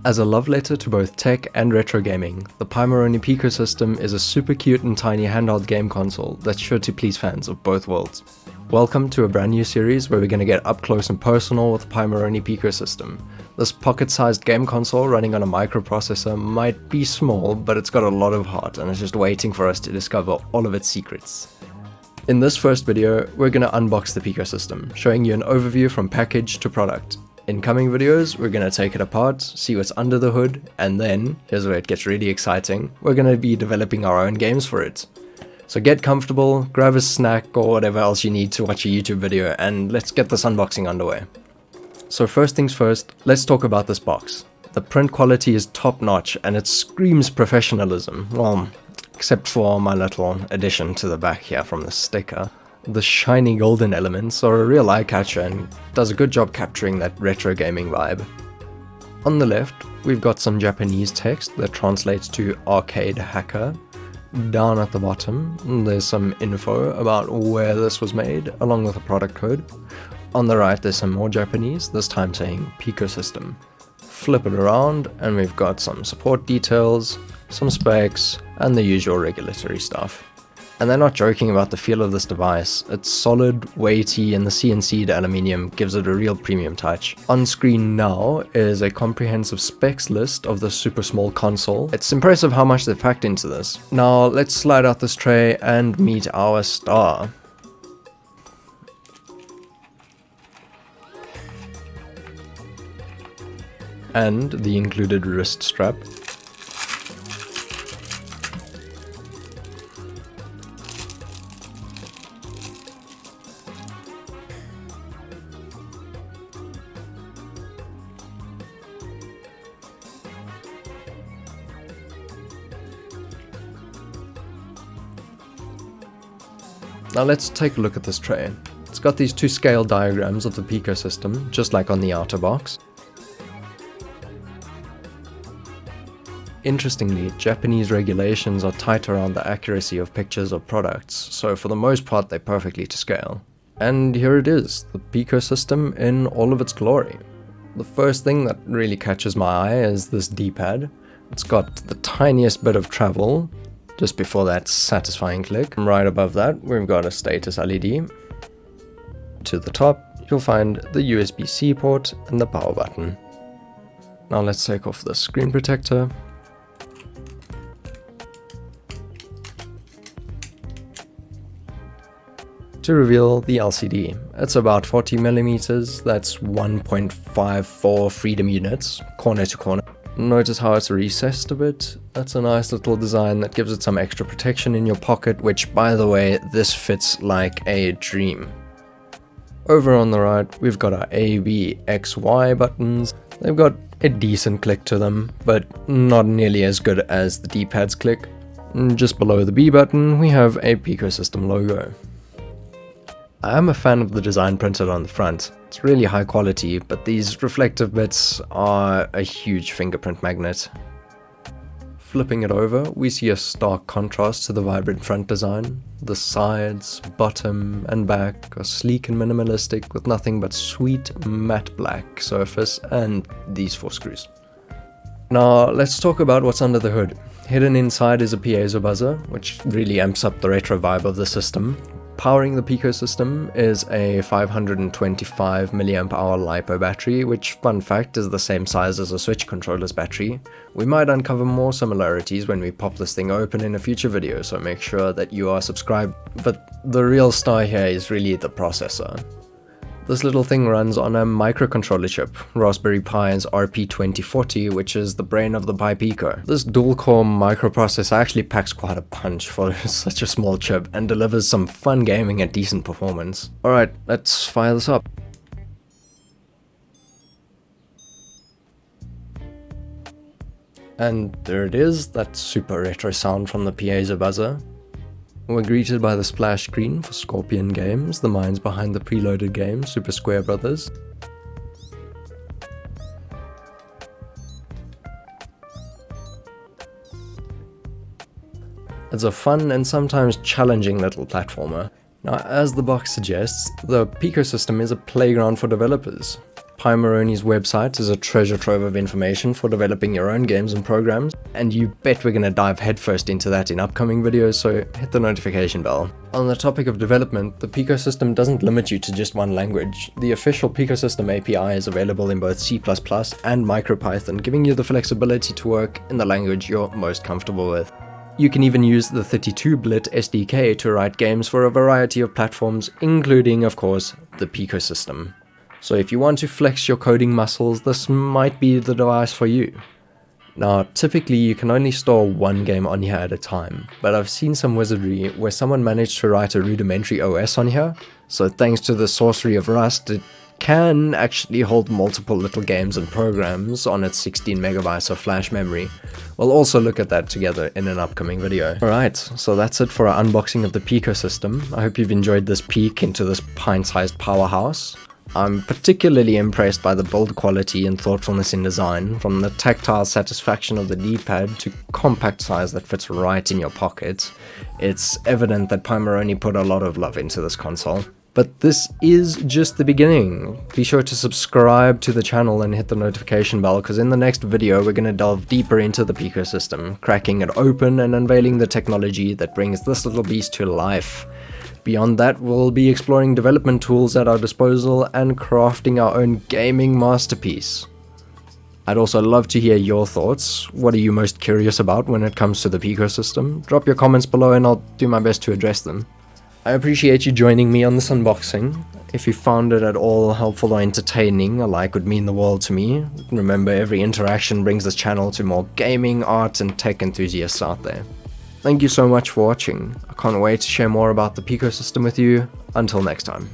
As a love letter to both tech and retro gaming, the Pimoroni PicoSystem is a super cute and tiny handheld game console that's sure to please fans of both worlds. Welcome to a brand new series where we're going to get up close and personal with the Pimoroni PicoSystem. This pocket-sized game console running on a microprocessor might be small, but it's got a lot of heart and is just waiting for us to discover all of its secrets. In this first video, we're going to unbox the PicoSystem, showing you an overview from package to product. In coming videos, we're going to take it apart, see what's under the hood, and then, here's where it gets really exciting, we're going to be developing our own games for it. So get comfortable, grab a snack or whatever else you need to watch a YouTube video, and let's get this unboxing underway. So first things first, let's talk about this box. The print quality is top notch and it screams professionalism, well, except for my little addition to the back here from the sticker. The shiny golden elements are a real eye-catcher and does a good job capturing that retro gaming vibe. On the left, we've got some Japanese text that translates to arcade hacker. Down at the bottom, there's some info about where this was made, along with a product code. On the right, there's some more Japanese, this time saying PicoSystem. Flip it around, and we've got some support details, some specs, and the usual regulatory stuff. And they're not joking about the feel of this device. It's solid, weighty, and the CNC'd aluminium gives it a real premium touch. On screen now is a comprehensive specs list of the super small console. It's impressive how much they've packed into this. Now let's slide out this tray and meet our star. And the included wrist strap. Now let's take a look at this tray. It's got these two scale diagrams of the PicoSystem, just like on the outer box. Interestingly, Japanese regulations are tight around the accuracy of pictures of products, so for the most part they're perfectly to scale. And here it is, the PicoSystem in all of its glory. The first thing that really catches my eye is this D-pad. It's got the tiniest bit of travel, just before that satisfying click. Right above that, we've got a status LED. To the top, you'll find the USB-C port and the power button. Now let's take off the screen protector. To reveal the LCD. It's about 40mm, that's 1.54 freedom units, corner to corner. Notice how it's recessed a bit. That's a nice little design that gives it some extra protection in your pocket, which, by the way, this fits like a dream. Over on the right, we've got our A, B, X, Y buttons. They've got a decent click to them, but not nearly as good as the D-pad's click. Just below the B button, we have a PicoSystem logo. I am a fan of the design printed on the front. It's really high quality, but these reflective bits are a huge fingerprint magnet. Flipping it over, we see a stark contrast to the vibrant front design. The sides, bottom, and back are sleek and minimalistic with nothing but sweet matte black surface and these 4 screws. Now let's talk about what's under the hood. Hidden inside is a piezo buzzer, which really amps up the retro vibe of the system. Powering the PicoSystem is a 525 mAh LiPo battery, which, fun fact, is the same size as a Switch controller's battery. We might uncover more similarities when we pop this thing open in a future video, so make sure that you are subscribed. But the real star here is really the processor. This little thing runs on a microcontroller chip, Raspberry Pi's RP2040, which is the brain of the Pi Pico. This dual-core microprocessor actually packs quite a punch for such a small chip and delivers some fun gaming at decent performance. Alright, let's fire this up. And there it is, that super retro sound from the piezo buzzer. We're greeted by the splash screen for Scorpion Games, the minds behind the preloaded game Super Square Brothers. It's a fun and sometimes challenging little platformer. Now, as the box suggests, the PicoSystem is a playground for developers. Pimoroni's website is a treasure trove of information for developing your own games and programs, and you bet we're gonna dive headfirst into that in upcoming videos, so hit the notification bell. On the topic of development, the PicoSystem doesn't limit you to just one language. The official PicoSystem API is available in both C++ and MicroPython, giving you the flexibility to work in the language you're most comfortable with. You can even use the 32-bit SDK to write games for a variety of platforms, including, of course, the PicoSystem. So if you want to flex your coding muscles, this might be the device for you. Now, typically you can only store one game on here at a time, but I've seen some wizardry where someone managed to write a rudimentary OS on here, so thanks to the sorcery of Rust, it can actually hold multiple little games and programs on its 16 megabytes of flash memory. We'll also look at that together in an upcoming video. Alright, so that's it for our unboxing of the PicoSystem. I hope you've enjoyed this peek into this pint-sized powerhouse. I'm particularly impressed by the build quality and thoughtfulness in design, from the tactile satisfaction of the D-pad to compact size that fits right in your pocket. It's evident that Pimoroni put a lot of love into this console. But this is just the beginning. Be sure to subscribe to the channel and hit the notification bell, because in the next video we're going to delve deeper into the PicoSystem, cracking it open and unveiling the technology that brings this little beast to life. Beyond that, we'll be exploring development tools at our disposal and crafting our own gaming masterpiece. I'd also love to hear your thoughts. What are you most curious about when it comes to the PicoSystem? Drop your comments below and I'll do my best to address them. I appreciate you joining me on this unboxing. If you found it at all helpful or entertaining, a like would mean the world to me. Remember, every interaction brings this channel to more gaming, art and tech enthusiasts out there. Thank you so much for watching. I can't wait to share more about the PicoSystem with you. Until next time.